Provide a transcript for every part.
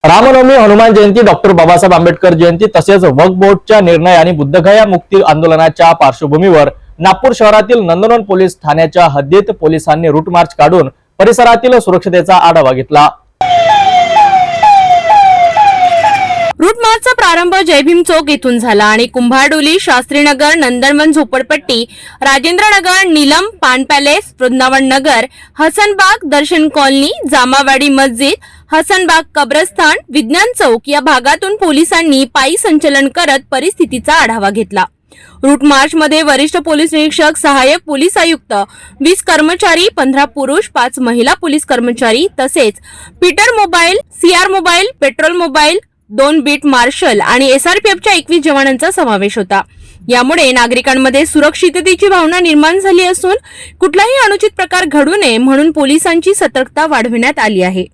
Ramnavami, Hanuman Jayanti, doctor Babasaheb Ambedkar जयंती तसेच वक्फ बोर्डच्या निर्णय आणि बुद्धगया मुक्ती आंदोलनाच्या पार्श्वभूमीवर नागपूर शहरातील नंदनवन पोलीस ठाण्याच्या हद्दीत पोलिसांनी रूट मार्च काढून परिसरातील सुरक्षतेचा आढावा घेतला। रूट मार्चचा प्रारंभ जयभीम चौक येथून झाला आणि कुंभारडोली, शास्त्रीनगर, नंदनवन झोपडपट्टी, राजेंद्रनगर, नीलम, पान पॅलेस, वृंदावन नगर, हसनबाग, दर्शन कॉलनी, जामावाडी मस्जिद, हसनबाग कब्रस्तान, विज्ञान चौक या भागातून पोलिसांनी पायी संचलन करत परिस्थितीचा आढावा घेतला। रूट मार्च मध्ये वरिष्ठ पोलीस निरीक्षक, सहाय्यक पोलीस आयुक्त, 20 कर्मचारी, 15 पुरुष, 5 महिला पोलीस कर्मचारी तसेच पीटर mobile, CR mobile, patrol mobile, 2 beat marshal आणि एसआरपीएफच्या 21 जवानांचा समावेश होता। यामुळे नागरिकांमध्ये सुरक्षिततेची भावना निर्माण झाली असून कुठलाही अनुचित प्रकार घडू नये म्हणून पोलिसांची सतर्कता वाढविण्यात आली आहे।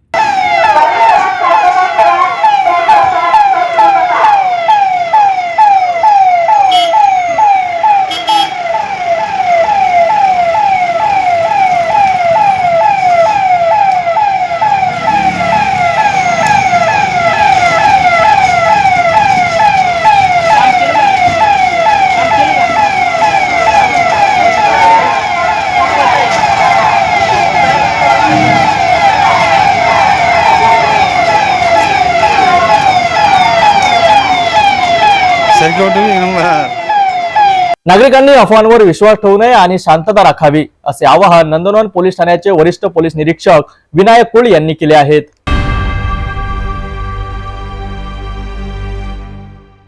नागरिकांनी अफवांवर विश्वास ठेवू नये आणि शांतता राखावी असे आवाहन नंदनवन पोलीस ठाण्याचे वरिष्ठ पोलीस निरीक्षक विनायक कुळ यांनी केले आहेत।